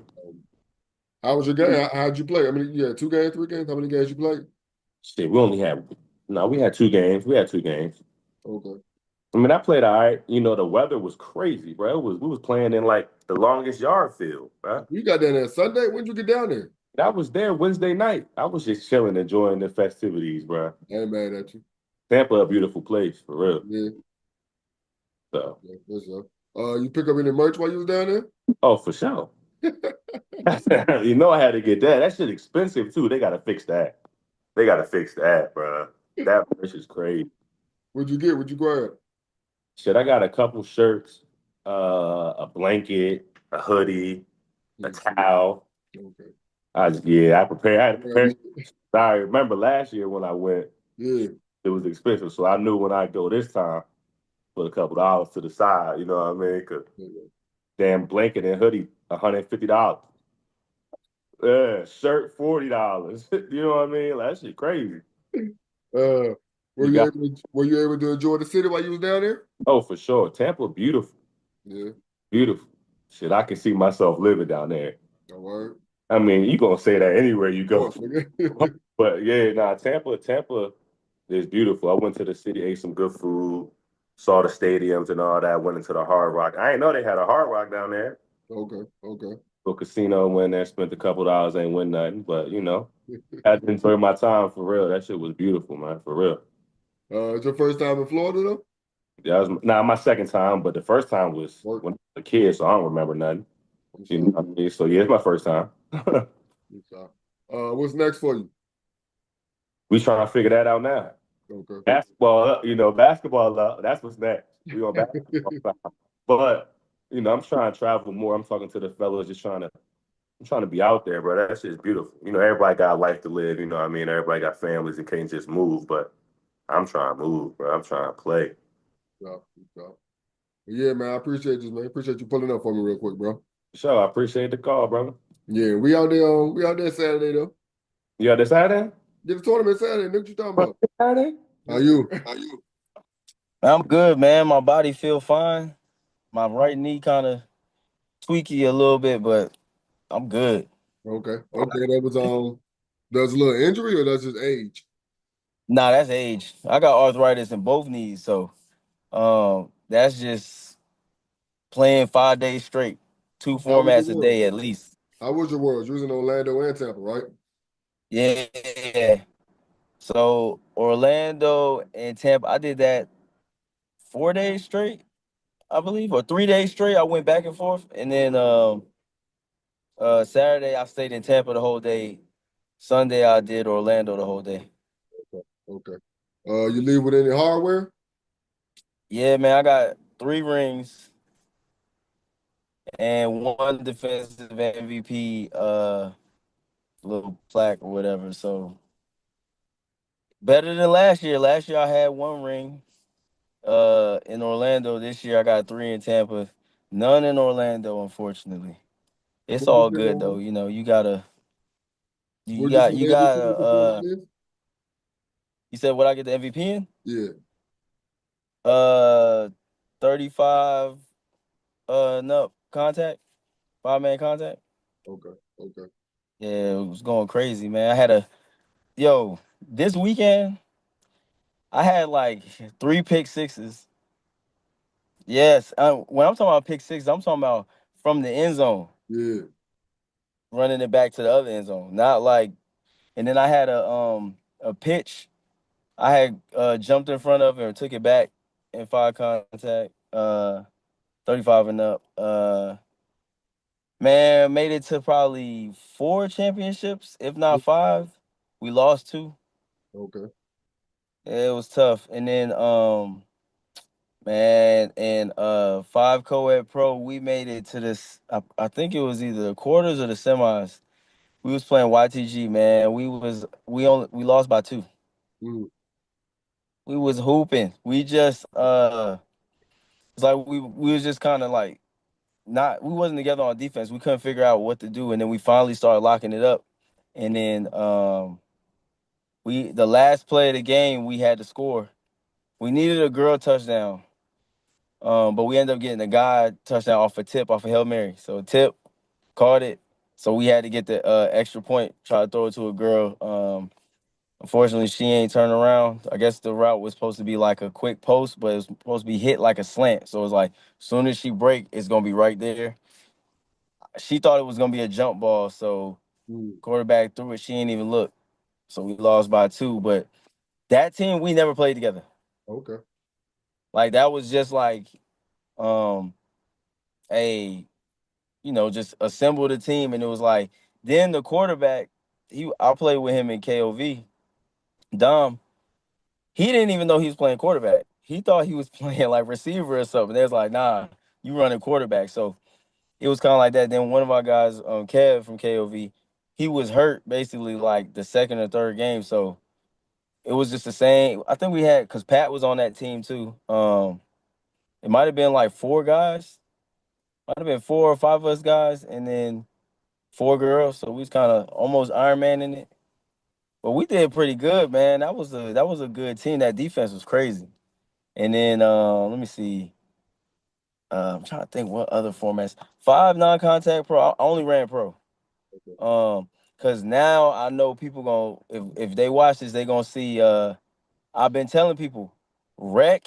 How was your game? How'd you play? I mean, yeah, 2 games, 3 games. How many games you played? Shit, we only had No, we had 2 games. We had 2 games. Okay. I mean, I played all right. You know, the weather was crazy, bro. We was playing in like the longest yard field, bro. You got down there Sunday? When'd you get down there? I was there Wednesday night. I was just chilling, enjoying the festivities, bro. I ain't mad at you. Tampa, a beautiful place, for real. Yeah. So, Yeah, that's up. You pick up any merch while you was down there? oh, for sure. You know, I had to get that. That shit expensive too. They gotta fix that. They gotta fix that, bro. That merch is crazy. What'd you get? What'd you grab? Shit, I got a couple shirts, a blanket, a hoodie, a towel. Okay. I prepared. I had to prepare. I remember last year when I went, Yeah. it was expensive, so I knew when I go this time, put a couple dollars to the side. You know what I mean? 'Cause damn blanket and hoodie, $150. Yeah, shirt $40. You know what I mean? Like, that shit crazy. Were You you got were you able to enjoy the city while you was down there? oh for sure. Tampa, beautiful, Yeah. beautiful. Shit, I can see myself living down there. No word. I mean, you gonna say that anywhere you Of go. course, nigga. But yeah, nah, Tampa is beautiful. I went to the city, ate some good food, saw the stadiums and all that, went into the Hard Rock. I didn't know they had a Hard Rock down there. Okay. Okay. Go casino, went there, spent a couple dollars, ain't win nothing. But you know, had to enjoy my time for real. That shit was beautiful, man, for real. It's your first time in Florida though? That was not my second time, but the first time was Work. when I was a kid, so I don't remember nothing. I'm You sorry. know what I mean? So yeah, it's my first time. I'm sorry. What's next for you? We trying to figure that out now. Okay. Basketball, basketball. That's what's next. We on basketball. But you know, I'm trying to travel more. I'm talking to the fellas, I'm trying to be out there, bro. That shit's beautiful. You know, everybody got a life to live. You know what I mean? Everybody got families and can't just move. But I'm trying to move, bro. I'm trying to play. Yeah, man, I appreciate this, man. Appreciate you pulling up for me real quick, bro. Sure, I appreciate the call, brother. Yeah, we out there Saturday though. You got this Saturday? Get the tournament Saturday. Nigga, what you talking about? Saturday? How you? I'm good, man. My body feel fine. My right knee kind of tweaky a little bit, but I'm good. Okay. That's a little injury or that's just age? Nah, that's age. I got arthritis in both knees, so that's just playing 5 days straight, two How was your formats a world? day at least. How was your world? You was in Orlando and Tampa, right? Yeah. So Orlando and Tampa, I did that 4 days straight, I believe, or 3 days straight. I went back and forth, and then Saturday I stayed in Tampa the whole day. Sunday I did Orlando the whole day. Okay. You leave with any hardware? Yeah, man, I got 3 rings and one defensive MVP little plaque or whatever. So better than last year. Last year I had 1 ring in Orlando. This year I got 3 in Tampa. None in Orlando, unfortunately. It's What you all say, good though. You know, you gotta what you say you the MVP gotta performance is? you said what I get the MVP in? Yeah. 35 and up contact, 5-man contact. Okay. Okay. Yeah, it was going crazy, man. This weekend I had like 3 pick 6s. Yes, when I'm talking about pick 6, I'm talking about from the end zone, Yeah. running it back to the other end zone. Not like, and then I had a pitch. I had jumped in front of it or took it back in 5 contact, 35 and up. Man, made it to probably 4 championships, if not 5. We lost 2. Okay. It was tough. And then man, and 5 co-ed pro, we made it to this. I think it was either the quarters or the semis. We was playing YTG, man. We lost by 2. Mm. We was hooping. We just it's like we was just kind of like not we wasn't together on defense. We couldn't figure out what to do, and then we finally started locking it up. And then the last play of the game we had to score. We needed a girl touchdown. But we ended up getting a guy touchdown off a tip, off a Hail Mary. So tip, caught it. So we had to get the extra point, try to throw it to a girl. Unfortunately, she ain't turned around. I guess the route was supposed to be like a quick post, but it was supposed to be hit like a slant. So it's like, as soon as she break, it's gonna be right there. She thought it was gonna be a jump ball, so Mm. quarterback threw it. She ain't even look. So we lost by 2. But that team, we never played together. Okay. Like that was just like um a just assemble the team, and it was like then the quarterback. I played with him in KOV. Dom, he didn't even know he was playing quarterback. He thought he was playing like receiver or something. They was like, nah, you running quarterback. So it was kind of like that. Then one of our guys, Kev from KOV, he was hurt basically like the second or third game. So it was just the same. I think we had because Pat was on that team too. It might have been like 4 guys. Might have been 4 or 5 of us guys, and then 4 girls. So we was kind of almost Iron Man in it. But we did pretty good, man. That was a good team. That defense was crazy. And then let me see. I'm trying to think what other formats. 5 non-contact pro. I only ran pro. Okay. Cause now I know people if they watch this, they gonna see I've been telling people rec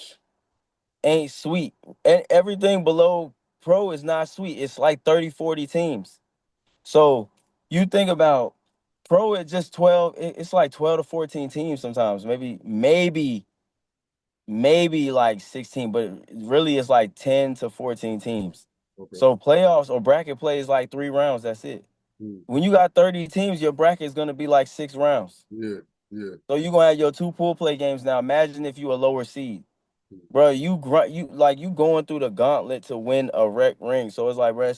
ain't sweet. And everything below pro is not sweet. It's like 30, 40 teams. So you think about pro at just 12, it's like 12 to 14 teams sometimes. Maybe like 16, but really it's like 10 to 14 teams. Okay. So playoffs or bracket play is like 3 rounds. That's it. Mm. When you got 30 teams, your bracket is gonna be like 6 rounds. Yeah. Yeah. So you're gonna have your 2 pool play games now. Imagine if you a lower seed. Mm. Bro, you going through the gauntlet to win a rec ring. So it's like, bro,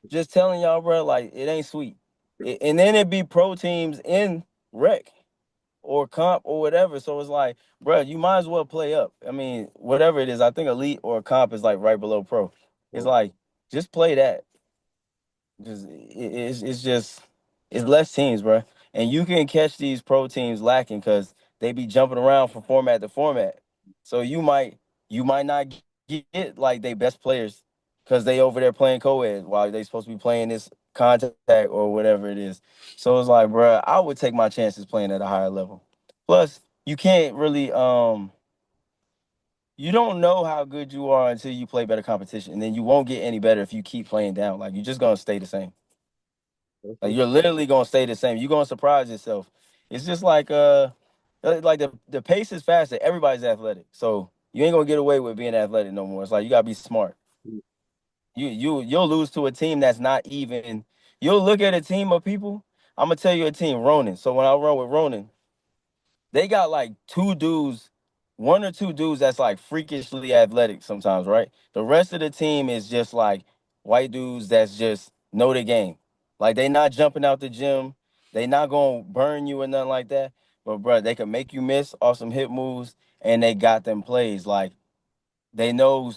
just telling y'all, bro, like it ain't sweet. And then it be pro teams in rec or comp or whatever. So it's like, bro, you might as well play up. I mean, whatever it is, I think elite or comp is like right below pro. It's Okay. like just play that. Just it's just it's less teams, bro, and you can catch these pro teams lacking because they be jumping around from format to format. So you might not get like they best players because they over there playing co-ed while they supposed to be playing this contact or whatever it is. So it's like, bro, I would take my chances playing at a higher level. Plus, you can't really you don't know how good you are until you play better competition, and then you won't get any better if you keep playing down. Like you're just gonna stay the same. That's Like it. you're literally gonna stay the same. You're gonna surprise yourself. It's just like the pace is faster. Everybody's athletic, so you ain't gonna get away with being athletic no more. It's like you gotta be smart. Mm. You'll lose to a team that's not even. You'll look at a team of people. I'm gonna tell you a team, Ronin. So when I run with Ronin, they got like 2 dudes, 1 or 2 dudes that's like freakishly athletic sometimes, right? The rest of the team is just like white dudes that's just know the game. Like they not jumping out the gym, they not gonna burn you or nothing like that. But bro, they can make you miss off some hit moves, and they got them plays. Like they just know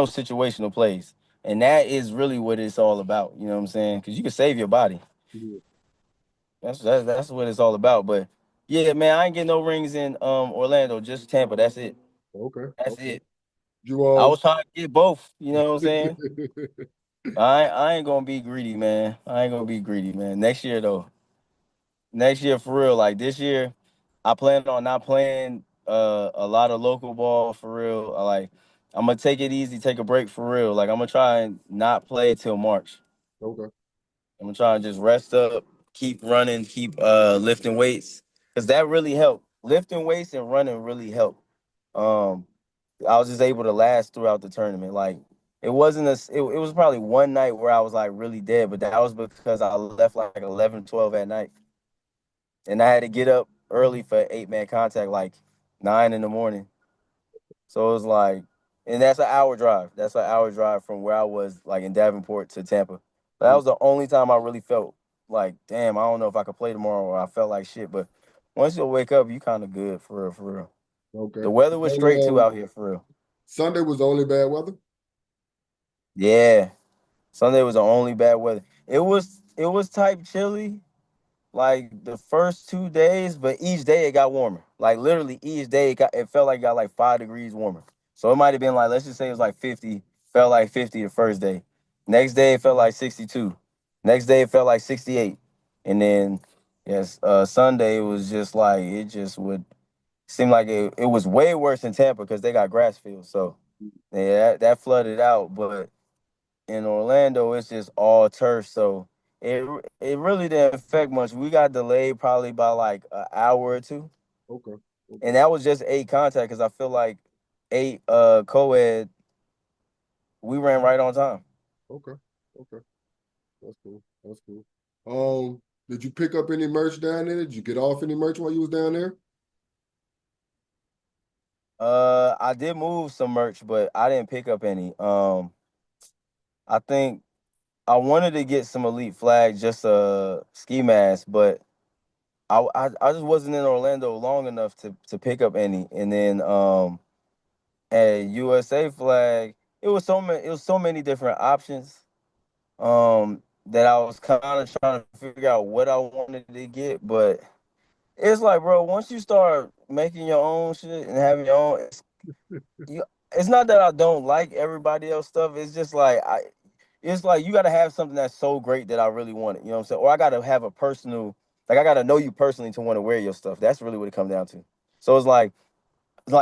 situational plays, and that is really what it's all about. You know what I'm saying? Because you can save your body. Yeah. That's what it's all about. But yeah, man, I ain't getting no rings in Orlando, just Tampa. That's it. Okay. That's Okay. it. You I was trying to get both. You know what I'm saying? okay. I ain't gonna be greedy, man. I ain't gonna be greedy, man. Next year though. Next year for real. Like this year, I plan on not playing a lot of local ball for real. I'm gonna take it easy, take a break for real. Like I'm gonna try and not play till March. I'm gonna try and just rest up, keep running, keep lifting weights, cause that really helped. Lifting weights and running really helped. Um, I was just able to last throughout the tournament. Like it wasn't it was probably one night where I was like really dead, but that was because I left like 11, 12 at night, and I had to get up early for 8-man contact, like 9 in the morning. So it was like, and that's an hour drive. That's an hour drive from where I was, like in Davenport to Tampa. But that was the only time I really felt like, damn, I don't know if I could play tomorrow, or I felt like shit. But once you wake up, you kind of good for real, for real. Okay. The weather was straight too So, out here for real. Sunday was the only bad weather? Yeah, Sunday was the only bad weather. It was type chilly, like the first 2 days, but each day it got warmer. Like literally each day it felt like it got like 5 degrees warmer. So it might have been like, let's just say it was like 50, felt like 50 the first day. Next day it felt like 62. Next day it felt like 68. And then Yes, Sunday was just like it just would seem like it was way worse in Tampa because they got grass fields. So yeah, that flooded out. But in Orlando, it's just all turf. So it really didn't affect much. We got delayed probably by like an hour or two. Okay. And that was just 8 contact because I feel like 8 co-ed, we ran right on time. Okay. Okay. That's cool. That's cool. Did you pick up any merch down there? Did you get off any merch while you was down there? I did move some merch, but I didn't pick up any. I think I wanted to get some Elite Flag, just a ski mask, but I just wasn't in Orlando long enough to pick up any. And then at USA Flag, it was so many different options. That I was kind of trying to figure out what I wanted to get, but it's like, bro, once you start making your own shit and having your own, it's not that I don't like everybody else stuff. It's just like it's like you got to have something that's so great that I really want it. You know what I'm saying? Or I got to have a personal, like I got to know you personally to want to wear your stuff. That's really what it comes down to. So it's like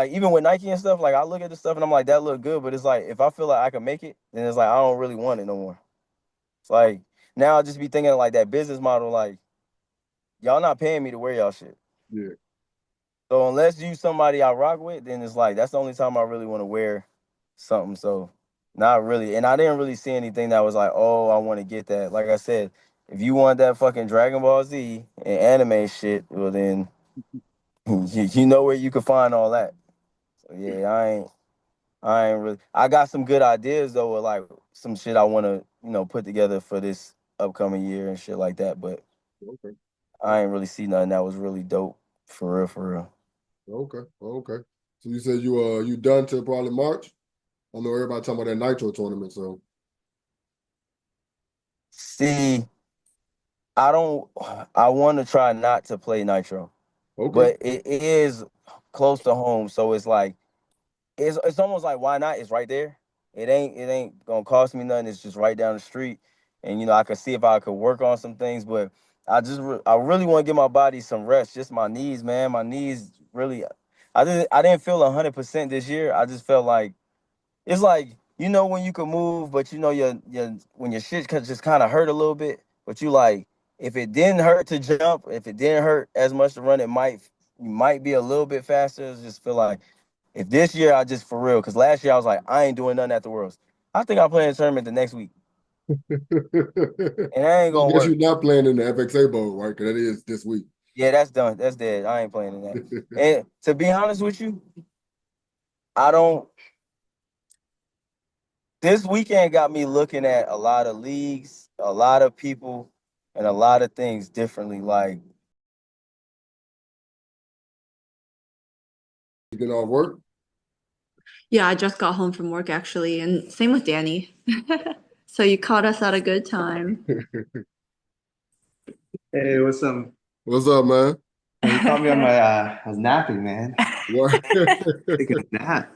even with Nike and stuff, like I look at the stuff and I'm like, that look good, but it's like if I feel like I can make it, then it's like I don't really want it no more. It's like now I just be thinking like that business model, like y'all not paying me to wear y'all shit. Yeah. So unless you somebody I rock with, then it's like that's the only time I really want to wear something. So not really. And I didn't really see anything that was like, oh, I want to get that. Like I said, if you want that fucking Dragon Ball Z and anime shit, well then you know where you can find all that. So yeah, I ain't really. I got some good ideas though, with like some shit I want to put together for this upcoming year and shit like that. But Okay. I ain't really see nothing that was really dope for real, for real. Okay. Okay. So you said you done till probably March? I know everybody talking about that Nitro tournament, so See, I want to try not to play Nitro, okay. but it is close to home, so it's like it's almost like why not? It's right there. It ain't gonna cost me nothing. It's just right down the street, and I could see if I could work on some things. But I really want to give my body some rest. Just my knees, man. My knees really. I didn't feel 100% this year. I just felt like it's like when you can move, but your when your shit just kind of hurt a little bit. But you like if it didn't hurt to jump, if it didn't hurt as much to run, you might be a little bit faster. It's just feel like if this year I just for real, because last year I was like I ain't doing nothing at the Worlds. I think I'm playing a tournament the next week, and that ain't I gonna guess work. you're not playing in the FXA Bowl, right? Because that is this week. Yeah, that's done. That's dead. I ain't playing in that. And to be honest with you, I don't. This weekend got me looking at a lot of leagues, a lot of people, and a lot of things differently. Like, You get off work? Yeah, I just got home from work actually, and same with Danny. So you caught us at a good time. Hey, what's up? What's up, man? Oh, you caught me on my I was napping, man. What? Taking a nap.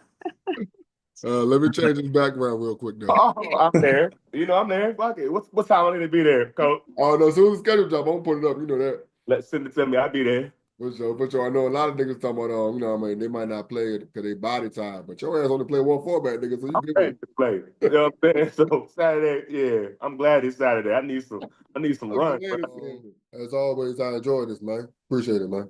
Let me change his background real quick though. Oh, I'm there. I'm there. Fuck it. What time I need to be there, coach? Oh no, as soon as the schedule drop, I'm gonna put it up. You know that. Let's send it to me. I'll be there. For sure, for sure. I know a lot of niggas talking about, what I mean, they might not play it because they body tired, but your ass only play one format, nigga, so you I'm good ready with to play. You know what I'm saying? So Saturday, yeah. I'm glad it's Saturday. I need some run. it. As always, I enjoy this, man. Appreciate it, man.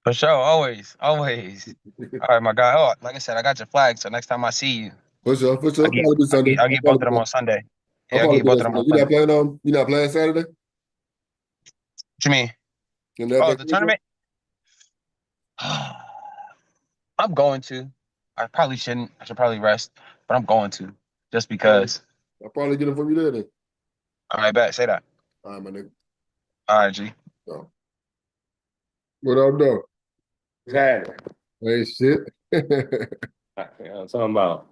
For sure, always, always. All right, my guy. Oh, like I said, I got your flag. So next time I see you, For sure, for sure. I I'll get probably be I Sunday. get I I'll get both probably of be them there. on Sunday. I'll Yeah, I probably get be both there of them Sunday. on Sunday. You're not playing Saturday? What you mean? In the Oh, FX the Central? tournament? I'm going to. I probably shouldn't. I should probably rest, but I'm going to just because. I'll probably get them from you there then. All right, bet. Say that. All right, my nigga. All right, G. So, what up, though? Saturday. Hey, shit. I'm talking about.